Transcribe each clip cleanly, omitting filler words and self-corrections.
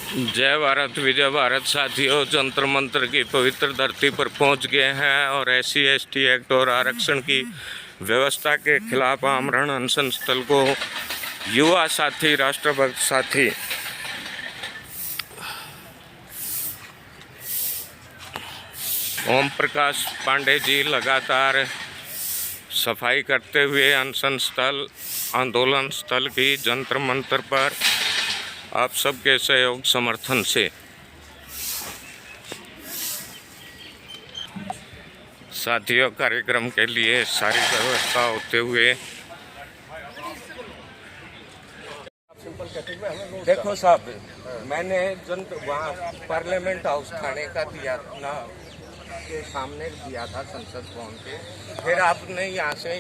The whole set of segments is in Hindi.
जय भारत विजय भारत साथियों, जंतर मंतर की पवित्र धरती पर पहुंच गए हैं और SC/ST एक्ट और आरक्षण की व्यवस्था के खिलाफ आमरण अनशन स्थल को युवा साथी, राष्ट्रभक्त साथी ओम प्रकाश पांडे जी लगातार सफाई करते हुए अनशन स्थल, आंदोलन स्थल की जंतर मंतर पर आप सबके सहयोग समर्थन से साथियों कार्यक्रम के लिए सारी व्यवस्था होते हुए देखो साहब, मैंने वहाँ पार्लियामेंट हाउस थाने का दिया ना के सामने दिया था संसद भवन के, फिर आपने यहाँ से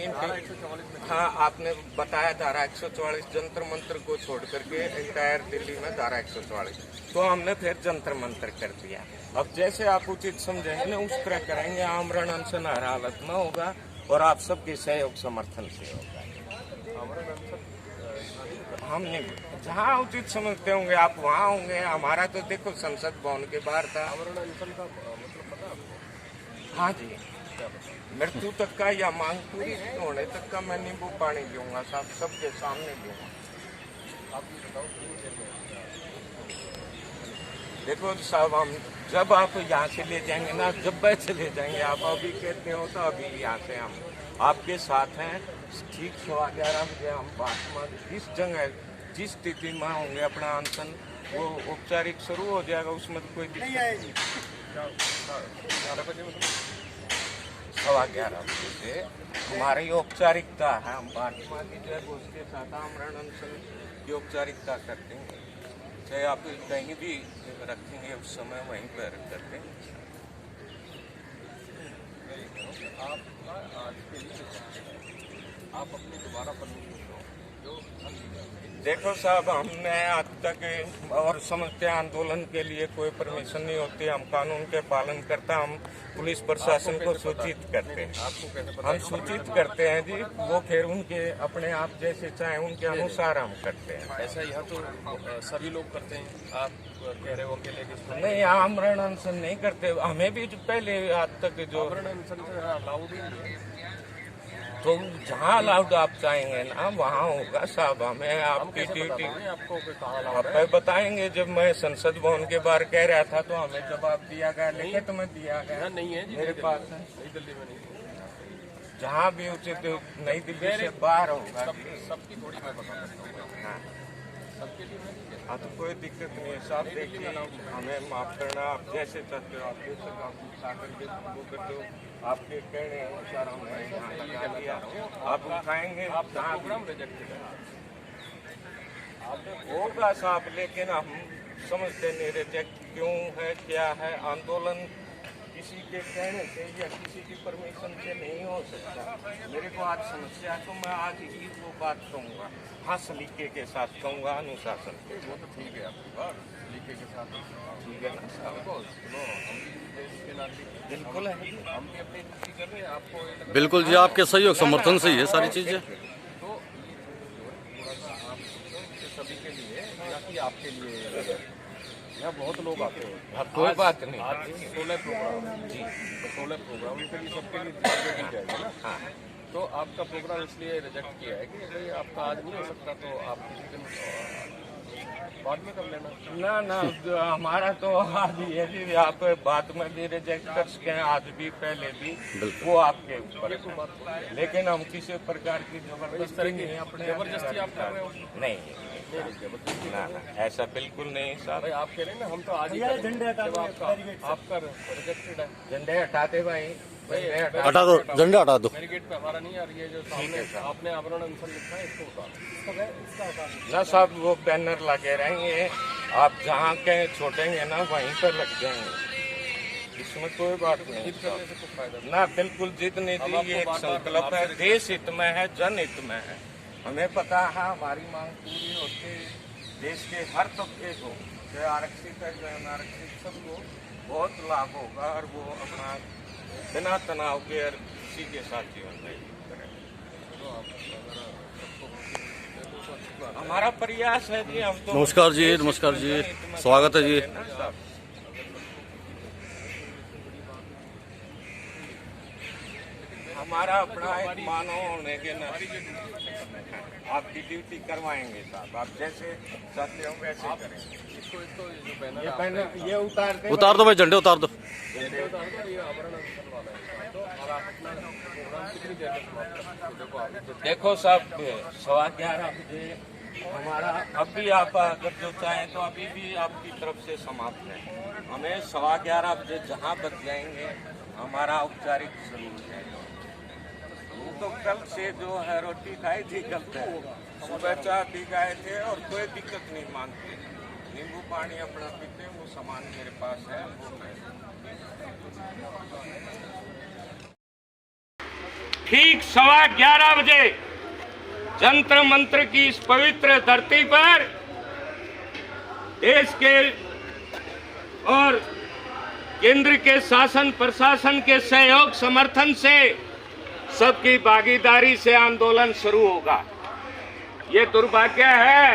हाँ आपने बताया धारा 144 जंतर मंतर को छोड़ करके इंटायर दिल्ली में धारा 144, तो हमने फिर जंतर मंतर कर दिया। अब जैसे आप उचित समझेंगे ना उस तरह करेंगे। आमरण अनशन हर हालत में होगा और आप सबके सहयोग समर्थन से होगा। हम नहीं, जहाँ उचित समझते होंगे आप वहाँ होंगे। हमारा तो देखो संसद भवन के बाहर था। आमरण अनशन का मतलब पता? हाँ जी, मृत्यु तक का या मांग पूरी होने तक का मैं नींबू पानी दूंगा साहब, सबके सामने दूंगा। आप ये बताओ देखो साहब, हम जब आप यहाँ से ले जाएंगे ना, जब वैसे ले जाएंगे आप अभी कहते हो तो अभी यहाँ से हम आपके साथ हैं। ठीक 11:15 बजे हम बात जिस जगह जिस स्थिति में होंगे अपना अनशन वो औपचारिक शुरू हो जाएगा, उसमें तो कोई दिक्कत नहीं। 11 बजे मतलब 11:15 बजे से हमारी औपचारिकता है। हम भाजपा की जो है उसके साथ आमरण अनशन की औपचारिकता करते हैं। चाहे आप कहीं भी रखेंगे उस समय वहीं पर कर देंगे। आप अपने दोबारा परमिशन देखो साहब, हमने आज तक और समझते आंदोलन के लिए कोई परमिशन नहीं होती। हम कानून के पालन करता, हम पुलिस प्रशासन को सूचित करते हैं। हम सूचित करते हैं जी, वो फिर उनके अपने आप जैसे चाहे उनके अनुसार हम करते हैं। ऐसा यहाँ तो सभी लोग करते हैं, आप कह रहे हो अकेले? नहीं, आमरण अनशन नहीं करते। हमें भी पहले आज तक जो आमरण अनशन अलाउड ही नहीं है, तो जहाँ अलाउड आप चाहेंगे ना वहाँ होगा साहब। हमें आपकी ड्यूटी आप बताएंगे। जब मैं संसद भवन के बाहर कह रहा था तो हमें जवाब दिया गया, लेकिन तुम्हें दिया गया नहीं है मेरे पास है। नई दिल्ली में नहीं, जहाँ भी उचित नई दिल्ली से बाहर होगा। सबकी थोड़ी मैं बता सकता हूँ। हाँ, सबके लिए हाँ तो कोई दिक्कत नहीं है साहब। देखिए हमें माफ करना, आप जैसे चाहते हो आप जैसे वो करते हो, आपके कहने अनुसार हमने यहाँ लगा दिया। आप उठाएंगे आप प्रोग्राम रिजेक्टेड है होगा साहब, लेकिन हम समझते नहीं रिजेक्ट क्यों है, क्या है। आंदोलन किसी के कहने से या किसी की परमिशन से नहीं हो सकता। मेरे को आज समस्या है तो मैं आज ही वो बात कहूँगा। हाँ, सलीके के साथ कहूँगा, अनुशासन। वो तो ठीक है आपकी बात, सलीके के साथ ठीक है ना साहब? सुनो, हम भी देश के नागरिक बिल्कुल है, हम भी अपनी ड्यूटी कर रहे हैं। आपको बिल्कुल जी, आपके सहयोग समर्थन से ही है सारी चीजें। तो आप सभी के लिए या कि आपके लिए यहाँ बहुत लोग आते हैं। कोई बात नहीं। आज 16 प्रोग्राम जी, 16 प्रोग्राम के लिए सबके लिए दी जाएगी ना। हाँ, तो आपका प्रोग्राम इसलिए रिजेक्ट किया है कि भाई आपका आज नहीं हो सकता, तो आप किसी दिन बाद में कर लेना। ना हमारा तो आज ये भी आप बाद में भी रिजेक्ट कर सके हैं, आज भी पहले भी, वो आपके ऊपर है। लेकिन हम किसी प्रकार की जबरदस्ती नहीं, अपने जबरदस्ती आप कर रहे हो? नहीं, ना ऐसा बिल्कुल नहीं साहब। भाई आप कह रहे हैं ना, हम तो आज ही जब आपका रिजेक्टेड है। झंडे हटाते भाई, हटा दो, झंडा हटा दो। मेरी गेट पे हमारा नहीं आ रही है। जो सामने आपने आमरण अनशन लिखा है इसको उतारो ना साहब। वो बैनर लगे रहेंगे, आप जहाँ कहीं छोड़ेंगे ना वहीं पर लग जाएंगे। इसमें कोई बात नहीं ना, बिल्कुल जिद नहीं दी। ये एक संकल्प है, देश हित में है, जनहित में है। हमें पता है हमारी मांग पूरी होती, देश के हर तबके को, चाहे आरक्षित है चाहे अनारक्षित, सबको बहुत लाभ होगा और वो अपना बिना तनाव के और किसी के साथ जीवन नहीं करें। हमारा प्रयास है जी। हम तो नमस्कार जी, नमस्कार जी, स्वागत है जी। हमारा अपना एक मानव होने के नाते आपकी ड्यूटी करवाएंगे साहब। आप जैसे चाहते हो वैसे करेंगे। ये उतार दे, उतार दो भाई, झंडे उतार दो। देखो साहब 11:15 बजे हमारा अभी आप अगर जो चाहें तो अभी भी आपकी तरफ से समाप्त है। हमें 11:15 बजे जहाँ बच जाएंगे हमारा औपचारिक शुरू हो जाएगा। वो तो कल से जो है रोटी खाई थी, कल से सुबह चाय पी गए थे और कोई दिक्कत नहीं मानते। नींबू पानी अपना पीते, वो सामान मेरे पास है, वो मैं ठीक 11:15 बजे जंतर मंत्र की इस पवित्र धरती पर देश के और केंद्र के शासन प्रशासन के सहयोग समर्थन से सबकी भागीदारी से आंदोलन शुरू होगा। ये दुर्भाग्य है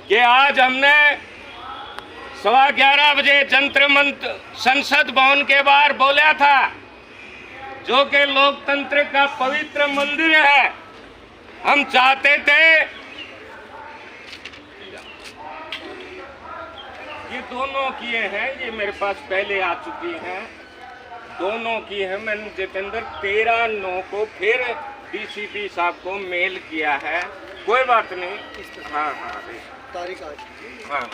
कि आज हमने 11:15 बजे जंतर मंत्र संसद भवन के बाहर बोला था, जो कि लोकतंत्र का पवित्र मंदिर है। हम चाहते थे ये दोनों किए हैं, ये मेरे पास पहले आ चुकी हैं, दोनों की है। मैंने जितेंद्र 13/9 को फिर डीसीपी साहब को मेल किया है। कोई बात नहीं। हाँ हाँ तारीख आज हाँ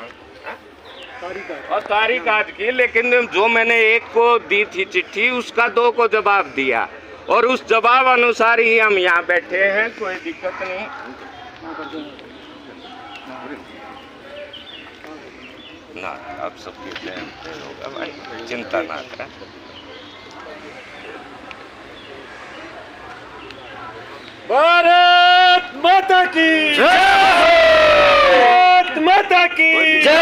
और तारीख आज की, लेकिन जो मैंने एक को दी थी चिट्ठी उसका 2 को जवाब दिया और उस जवाब अनुसार ही हम यहाँ बैठे हैं। कोई दिक्कत नहीं। ना आप सबके जय होगा भाई, चिंता ना करें। भारत माता की भारत माता की जय।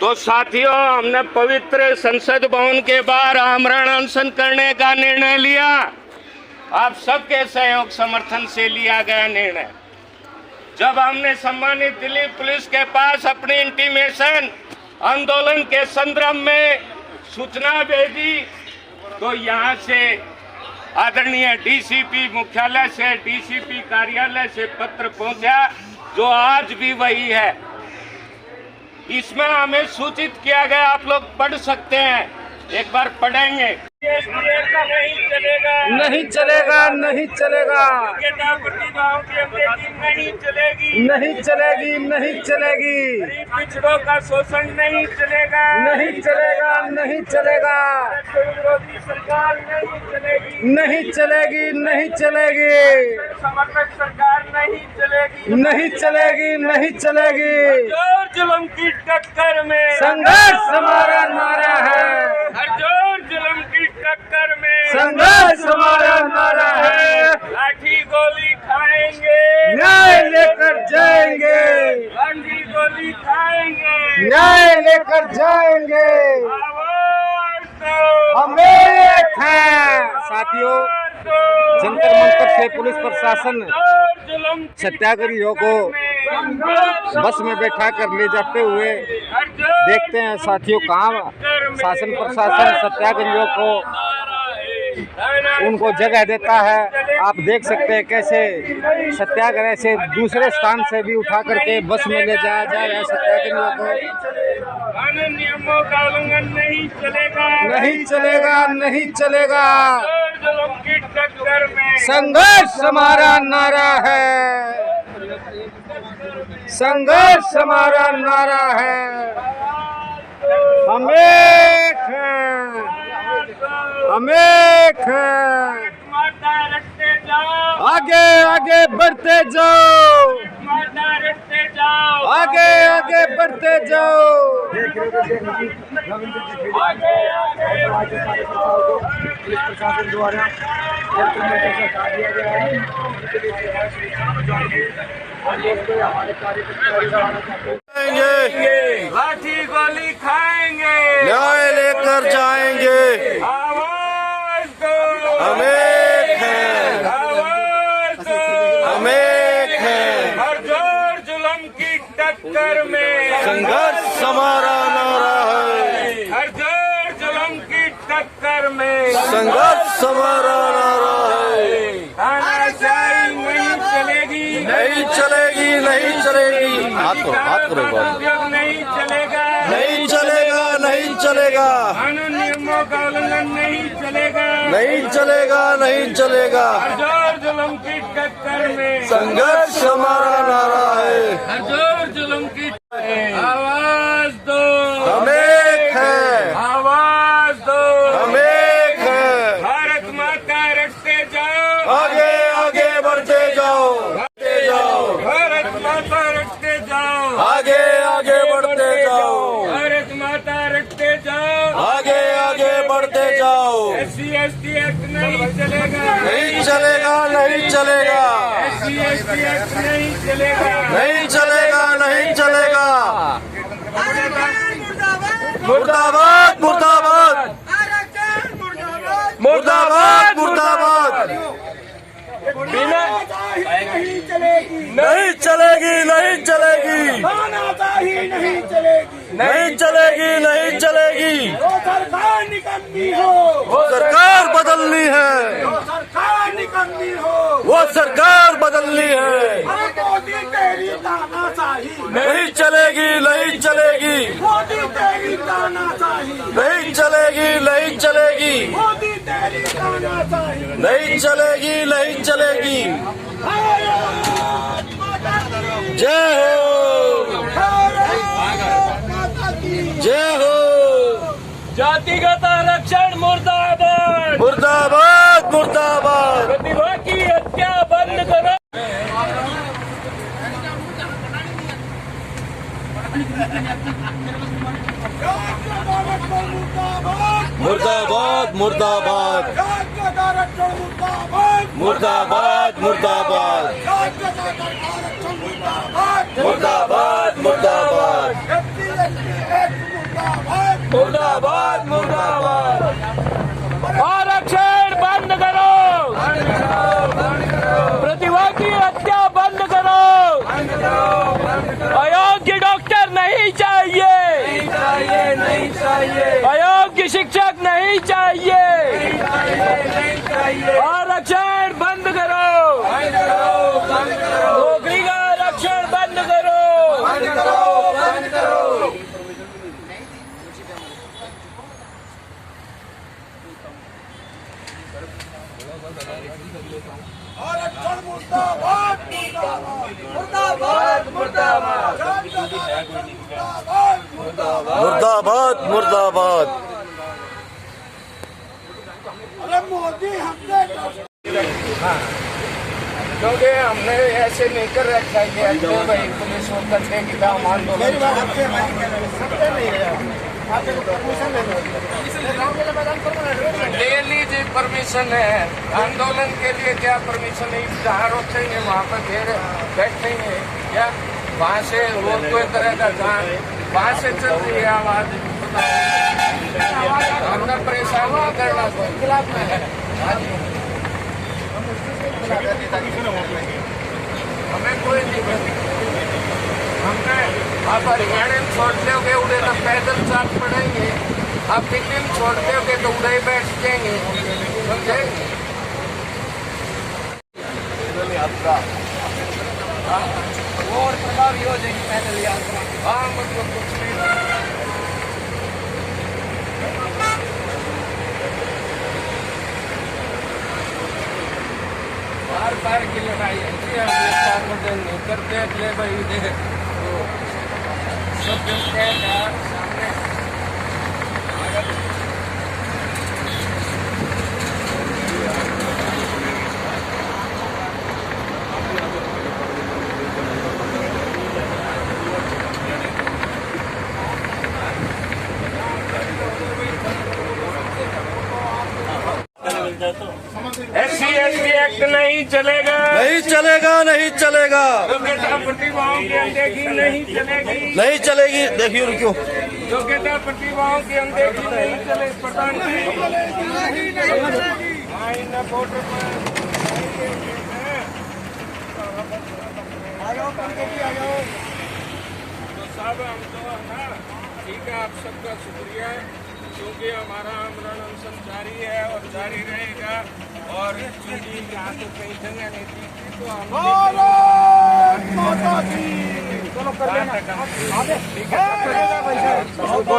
तो साथियों, हमने पवित्र संसद भवन के बाहर आमरण अनशन करने का निर्णय लिया। आप सबके सहयोग समर्थन से लिया गया निर्णय। जब हमने सम्मानित दिल्ली पुलिस के पास अपनी इंटीमेशन आंदोलन के संदर्भ में सूचना भेजी, तो यहाँ से आदरणीय डीसीपी मुख्यालय से, डीसीपी कार्यालय से पत्र पहुंचा, जो आज भी वही है। इसमें हमें सूचित किया गया, आप लोग पढ़ सकते हैं, एक बार पढ़ेंगे। नहीं चलेगा, नहीं चलेगा, नहीं चलेगा, प्रतिभाओं की अंग्रेजी नहीं चलेगी, नहीं चलेगी, नहीं चलेगी, गरीब पिछड़ों का शोषण नहीं चलेगा, नहीं चलेगा, नहीं चलेगा, विरोधी सरकार नहीं चलेगी, नहीं चलेगी, नहीं चलेगी, समर्थक सरकार नहीं चलेगी, नहीं चलेगी, नहीं चलेगी। जोर जुल्म की टक्कर में संघर्ष हमारा नारा है, हर जोर जुल्म की टक्कर में संघर्ष हमारा नारा है। लाठी गोली खाएंगे, न्याय लेकर जाएंगे, लाठी गोली खाएंगे, न्याय लेकर जाएंगे। आवाज दो, हम एक हैं। साथियों, जंतर मंतर से पुलिस प्रशासन सत्याग्रहियों को बस में बैठा कर ले जाते हुए देखते हैं साथियों, कहाँ शासन प्रशासन सत्याग्रहियों को उनको जगह देता है। आप देख सकते हैं कैसे सत्याग्रह से दूसरे स्थान से भी उठा करके बस में ले जाया जा रहा है सत्याग्रहियों को। कानून नियमों का उल्लंघन नहीं चलेगा, नहीं चलेगा, नहीं चलेगा। जुल्म की टक्कर में संघर्ष हमारा नारा है, संघर्ष हमारा नारा है। हम एक हैं, हम एक हैं। माता रखते जाओ, आगे आगे बढ़ते जाओ, माता रखते जाओ, आगे आगे बढ़ते जाओ। आगे आगे पुलिस प्रशासन द्वारा दिया गया है। लाठी गोली खाएंगे, न्याय लेकर जाएंगे। आवाज दो, हम एक हैं, आवाज दो, हम एक हैं। संघर्ष हमारा नारा है, हर जोर जुल्म की टक्कर में संघर्ष हमारा नारा है। तानाशाही नहीं चलेगी, नहीं चलेगी, नहीं चलेगी। हाथ करो उद्योग नहीं चलेगा, नहीं चलेगा, नहीं चलेगा, कानून नियमों का उल्लंघन नहीं चलेगा, नहीं चलेगा, नहीं चलेगा। हर जोर जुल्म की टक्कर में संघर्ष हमारा नारा है, हर जोर जुल्म की आवाज दो, हम एक हैं, आवाज दो, हम एक हैं। भारत माता रखते जाओ, आगे आगे बढ़ते जाओ, बढ़ते जाओ, भारत माता रखते जाओ, आगे आगे बढ़ते जाओ, भारत माता रखते जाओ, आगे आगे बढ़ते जाओ। SC/ST एक्ट नहीं चलेगा, नहीं चलेगा, नहीं चलेगा, SC/ST एक्ट नहीं चलेगा, नहीं चलेगा, नहीं चलेगा। मुर्दाबाद, मुर्दाबाद, मुर्दाबाद, मुर्दाबाद। नहीं चलेगी, नहीं चलेगी, नहीं चलेगी, तानाशाही नहीं चलेगी, नहीं चलेगी, नहीं चलेगी। वो सरकार निकम्मी हो, वो सरकार बदलनी है, वो सरकार निकम्मी हो, वो सरकार बदलनी है। मोदी तेरी तानाशाही, नहीं चलेगी, नहीं चलेगी, मोदी तेरी तानाशाही, नहीं चलेगी, नहीं चलेगी, मोदी तेरी तानाशाही। नहीं चलेगी, नहीं चलेगी। भारत माता की जय हो, भारत माता की जय हो। जातिगत आरक्षण मुर्दाबाद, मुर्दाबाद, मुर्दाबाद। प्रतिभा की हत्या बंद करो। मुर्दाबाद, मुर्दाबाद, मुर्दाबाद, मुर्दाबाद, मुर्दाबाद, मुर्दाबाद, मुर्दाबाद, मुर्दाबाद। आरक्षण बंद करो, प्रतिभा की हत्या बंद करो, अयोग्य डॉक्टर नहीं चाहिए, नहीं चाहिए, अयोग्य शिक्षक नहीं चाहिए, आरक्षण बंद करो, नौकरी का आरक्षण बंद करो, मुर्दाबाद, मुर्दाबाद। क्योंकि हमने ऐसे नहीं कर रखा है कि भाई पुलिस को करने की काम आंदोलन ले लीजिए, परमिशन है आंदोलन के लिए। क्या परमिशन है? जहाँ रोकेंगे वहाँ पर घेरे बैठेंगे या वहाँ से और कोई तरह का जहाँ वहाँ से चल रही है आवाज, हमने परेशान नहीं करना कोई खिलाफ में है। हमें कोई नहीं, हमने आप हरियाणा में छोड़ दोगे उड़े तो पैदल साथ पड़ेंगे, आप दिल्ली में छोड़ दोगे तो उड़े बैठ जाएंगे, समझे? और प्रभावी हो जाएगी पैदल यात्रा। हाँ, मतलब कुछ नहीं, बार बार की लड़ाई ऐसी है, नहीं करते अगले भाई दे तो सब जनता का सामने SC/ST एक्ट नहीं चलेगा, नहीं चलेगा, नहीं चलेगा, योग्यता प्रतिभाओं की अनदेखी नहीं चलेगी, नहीं चलेगी। देखिए क्यों योग्यता प्रतिभाओं की अनदेखी नहीं चले, प्रधान साहब हम तो ना ठीक है, आप सबका शुक्रिया, क्योंकि हमारा आमरण अनशन जारी है और जारी रहेगा। और चूंकि यहाँ से कई जगह नहीं थी तो हम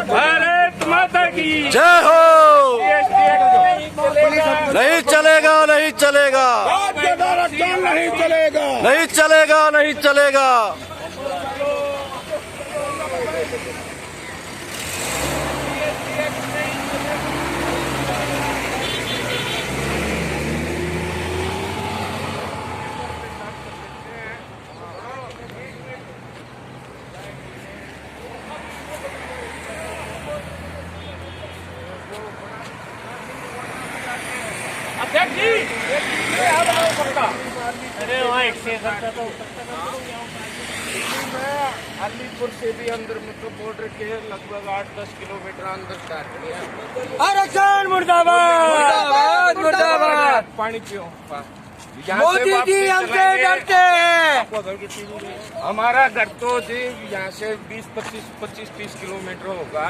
भारत माता की जय हो। नहीं चलेगा, नहीं चलेगा, नहीं चलेगा। नहीं चलेगा, नहीं चलेगा। अरे वहाँ एक से अलीपुर से भी अंदर मतलब बॉर्डर के लगभग 8-10 किलोमीटर अंदर काट दिया। आरक्षण मुर्दाबाद मुर्दाबाद। पानी पियो। मोदी जी हमसे डरते हैं। हमारा घर तो जी यहाँ से 20-25-30 किलोमीटर होगा,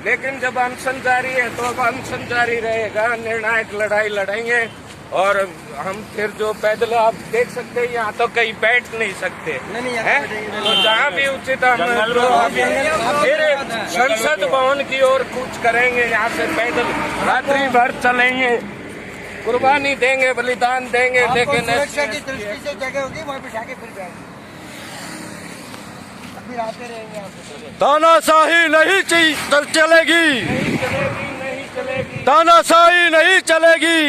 लेकिन जब अनशन जारी है तो अब अनशन जारी रहेगा। निर्णायक लड़ाई लड़ेंगे और हम फिर जो पैदल आप देख सकते हैं, यहाँ तो कहीं बैठ नहीं सकते हैं, तो जहाँ भी उचित हम तो फिर संसद भवन की ओर कूच करेंगे। यहाँ से पैदल रात्रि भर चलेंगे, कुर्बानी देंगे, बलिदान देंगे, लेकिन सुरक्षा की दृष्टि से जगह होगी वहाँ बिठा के फिर जाएंगे, फिर आते रहेंगे यहाँ पे। तानाशाही नहीं चलेगी, नहीं चलेगी। तानाशाही नहीं चलेगी।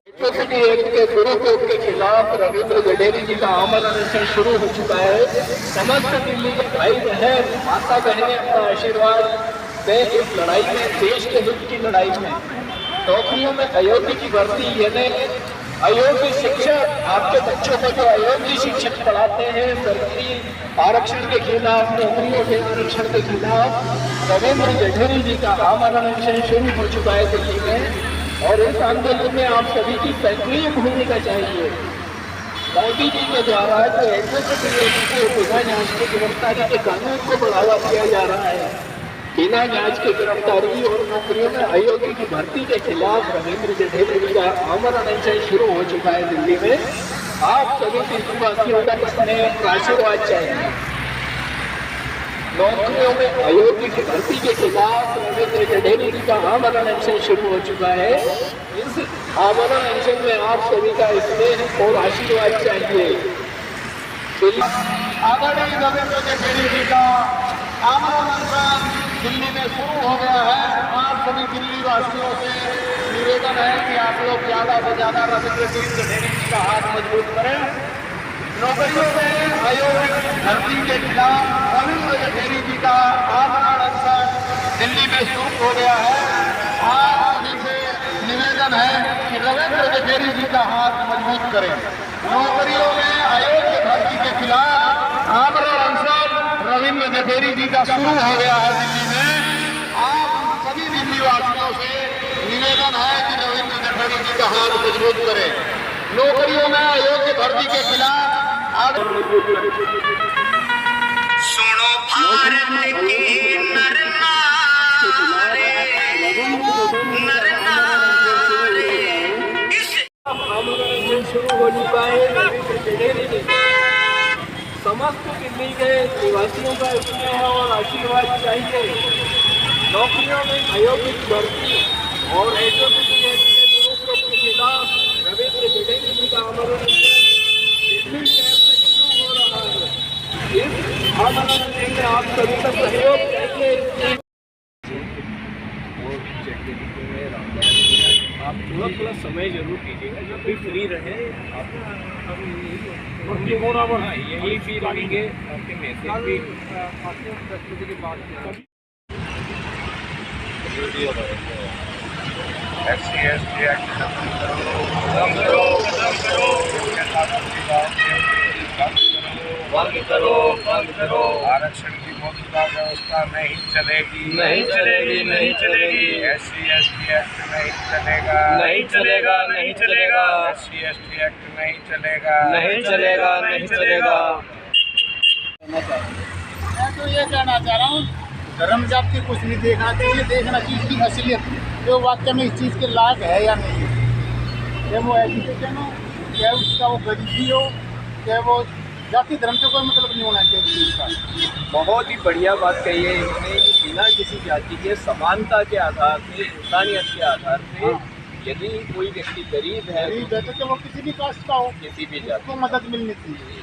एट्रोसिटी एक्ट के दुरुपयोग के खिलाफ रविंद्र जडेजा जी का आमरण अनशन शुरू हो चुका है। समस्त दिल्ली के भाई बहन, माता बहनें अपना आशीर्वाद दें इस लड़ाई में, देश के हित की लड़ाई में। नौकरियों में अयोग्य की भर्ती, यानी अयोग्य शिक्षक, आपके बच्चों को जो अयोग्य शिक्षक पढ़ाते हैं, सरकारी आरक्षण के खिलाफ, नौकरियों के आरक्षण के खिलाफ रविंद्र जडेजा जी का आमरण अनशन शुरू हो चुका है दिल्ली में। और इस आंदोलन में आप सभी की सक्रिय भूमिका चाहिए। मोदी जी के द्वारा जो एट्रोसिटी एक्ट को बिना जांच की गिरफ्तारी के कानून को बढ़ावा दिया जा रहा है, बिना जांच की गिरफ्तारी और नौकरियों में अयोग्य की भर्ती के खिलाफ रविंद्र जडेजा जी का आमरण अनशन शुरू हो चुका है दिल्ली में। आप सभी देशवासियों का इसमें आशीर्वाद चाहिए। नौकरियों में अयोग्य की भर्ती के खिलाफ रविंद्र जडेजा जी का आमरण अनशन शुरू हो चुका है। इस आमरण अनशन में आप सभी का स्नेह और आशीर्वाद चाहिए। आदरणीय रविंद्र जडेजा जी का आमरण अनशन दिल्ली में शुरू हो गया है। आप सभी दिल्ली वासियों से निवेदन है कि आप लोग ज्यादा से ज्यादा रविंद्र जडेजा जी का हाथ मजबूत करें। नौकरियों में अयोग्य भर्ती के खिलाफ रविंद्र जडेजा जी का आमरण अनशन दिल्ली में शुरू हो गया है। आप सभी से निवेदन है कि रविंद्र जडेजा जी का हाथ मजबूत करें। नौकरियों में अयोग्य भर्ती के खिलाफ आमरण अनशन रविंद्र जडेजा जी का शुरू हो गया है दिल्ली में। आप सभी दिल्ली वासियों से निवेदन है कि रविंद्र जडेजा जी का हाथ मजबूत करें। नौकरियों में अयोग्य भर्ती के खिलाफ सुनो भारत की नर नारी, नर नारी। आंदोलन शुरू हो चुका है। समस्त दिल्ली के निवासियों का स्नेह और आशीर्वाद चाहिए। नौकरियों में अयोग्य की भर्ती और एट्रोसिटी एक्ट के दुरुपयोग के खिलाफ रविंद्र जडेजा जी का आमरण दिल्ली शहर से शुरू हो रहा है। इस आमरण में आप सभी का सहयोग चाहिए। आप थोड़ा समय जरूर कीजिएगा, जब भी फ्री रहे आप यही फ्री रहेंगे। आपके मैसेज भी 10 बजे के बाद SC/ST एक्ट बंद करो, बंद करो। आरक्षण की मौजूदा व्यवस्था नहीं चलेगी, नहीं चलेगी, नहीं चलेगी। SC ST एक्ट नहीं चलेगा, नहीं चलेगा, नहीं चलेगा। SC ST एक्ट नहीं चलेगा, नहीं चलेगा, नहीं चलेगा। मैं तो ये कहना चाह रहा हूँ, धर्म जाति कुछ नहीं देखना चाहिए, देखना चाहिए इसकी असलियत, जो वाकई में इस चीज़ के लायक है या नहीं है। चाहे वो एजुकेशन हो, चाहे उसका वो गरीबी हो, चाहे वो जाति धर्म से कोई मतलब नहीं होना चाहिए इस चीज़ का। बहुत ही बढ़िया बात कही है इन्होंने कि बिना किसी जाति के समानता के आधार पे, इंसानियत के आधार पे, यदि कोई व्यक्ति गरीब है गरीब है तो चाहे वो किसी भी कास्ट का हो, किसी भी जाति उसको मदद मिलनी चाहिए।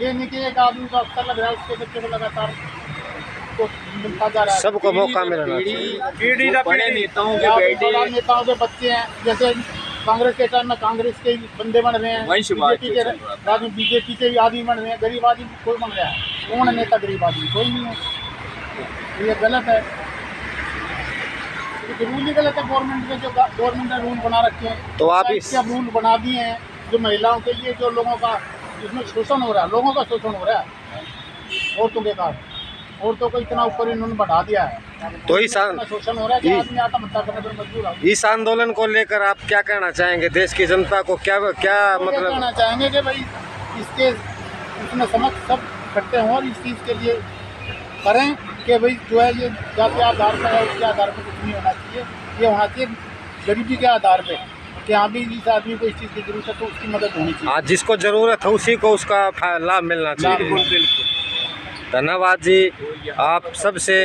ये नहीं कि एक आदमी को अवसर लग रहा है, उसके बच्चे को लगातार को मिलता जा रहा है। सबको मौका मिलना चाहिए। पीढ़ी बड़े नेताओं के या बेटे, बड़ा नेताओं के बच्चे हैं, जैसे कांग्रेस के टाइम में कांग्रेस के बंदे बन रहे हैं, वंशवाद बीजेपी के बाद में बीजेपी के आदमी बन रहे हैं, गरीब आदमी कोई बन रहा है? कौन है नेता गरीब आदमी? कोई नहीं है। ये गलत है, रूल ही गलत है। गवर्नमेंट ने जो गवर्नमेंट ने रूल बना रखे हैं, तो आप इस रूल बना दिए हैं जो महिलाओं के लिए, जो लोगों का जिसमें शोषण हो रहा है, लोगों का शोषण हो रहा है औरतों के कारण। औरतों को इतना ऊपर इन्होंने बढ़ा दिया है, तो इस शोषण हो रहा है कि आदमी आत्महत्या करने पर मजबूर है। इस आंदोलन को लेकर आप क्या कहना चाहेंगे? देश की जनता को क्या मतलब कहना चाहेंगे कि भाई इसके उसमें समझ सब इकट्ठे हों और इस चीज़ के लिए करें कि भाई जो है ये जाति आधार पर है, उसके आधार पर कुछ नहीं होना चाहिए। ये होना चाहिए गरीबी के आधार पर कि हाँ भी इस आदमी को इस चीज़ की जरूरत है तो उसकी मदद होनी चाहिए। आज जिसको जरूरत है उसी को उसका लाभ मिलना चाहिए। धन्यवाद जी। आप सबसे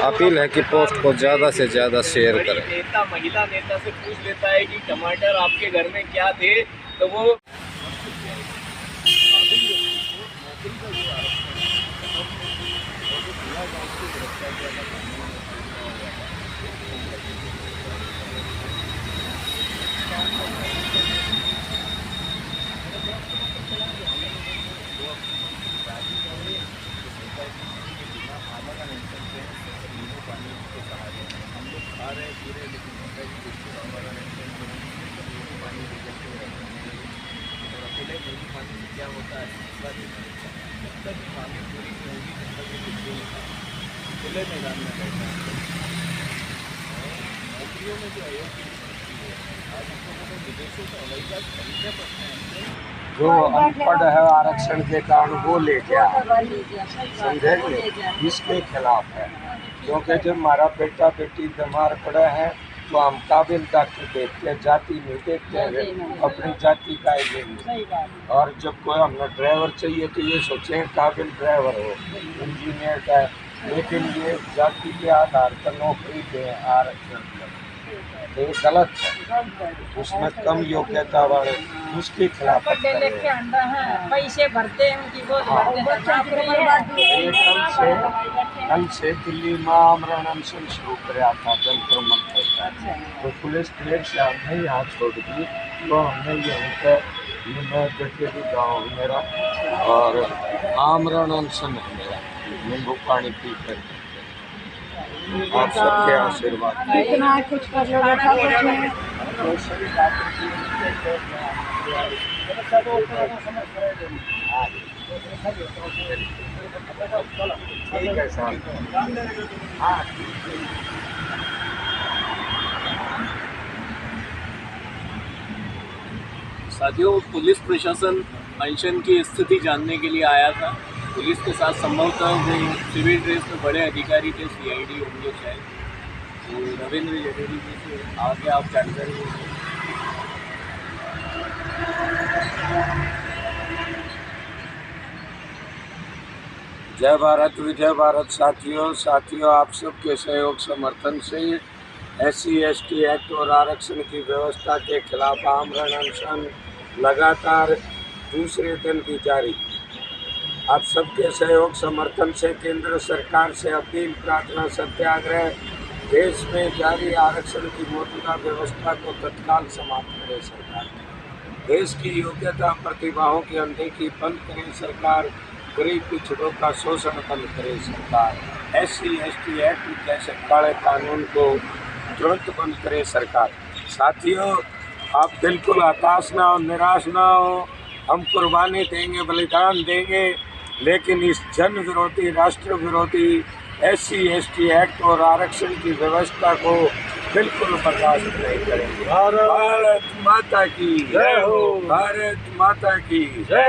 अपील है कि पोस्ट को ज़्यादा से ज़्यादा शेयर करें। नेता महिला नेता से पूछ लेता है कि टमाटर आपके घर में क्या थे, तो वो जो अनपढ़ है आरक्षण के कारण वो लेके आया, समझेंगे, इसके खिलाफ है। क्योंकि जब हमारा बेटा बेटी बीमार पड़े हैं तो हम काबिल डॉक्टर देखते हैं, जाति नहीं देखते हैं, अपनी जाति का ही लेंगे। और जब कोई हमें ड्राइवर चाहिए तो ये सोचें काबिल ड्राइवर हो, इंजीनियर का, लेकिन ये जाति के आधार पर नौकरी दें आरक्षण, तो ये गलत है। उसमें कम योग्यता वाले उसके खिलाफ पैसे भरते हैं उनकी बहुत कल से दिल्ली में आमरण अनशन शुरू कराया था जंतर मंतर का, तो पुलिस ट्रेन से हमने यहाँ छोड़ दी, तो हमने यहीं पर मैं जगह गाँव मेरा और आमरण अनशन है मेरा, नींबू पानी पी कर। आप सबके आशीर्वाद इतना कुछ कर लो ठीक है साहब। हाँ साथियों, पुलिस प्रशासन अनशन की स्थिति जानने के लिए आया था। पुलिस के साथ संभवतः वो सिविल ड्रेस में बड़े अधिकारी थे, CID होंगे शायद, तो रविंद्र जडेरी जी से आगे आप जानकारी देंगे। जय भारत विजय भारत। साथियों आप सबके सहयोग समर्थन से SC ST एक्ट और आरक्षण की व्यवस्था के खिलाफ आमरण अनशन लगातार दूसरे दिन भी जारी। आप सबके सहयोग समर्थन से केंद्र सरकार से अपील, प्रार्थना, सत्याग्रह, देश में जारी आरक्षण की मौजूदा व्यवस्था को तत्काल समाप्त करे सरकार। देश की योग्यता प्रतिभाओं की अनदेखी बंद करे सरकार। गरीब पिछड़ों का शोषण बंद करे सरकार। SC ST एक्ट जैसे काले कानून को तुरंत बंद करे सरकार। साथियों आप बिल्कुल हताश ना हो, निराश ना हो। हम कुर्बानी देंगे, बलिदान देंगे लेकिन इस जन विरोधी, राष्ट्र विरोधी SC/ST एक्ट और आरक्षण की व्यवस्था को बिल्कुल बर्दाश्त नहीं करेंगे। भारत माता की जय हो। भारत माता की जय।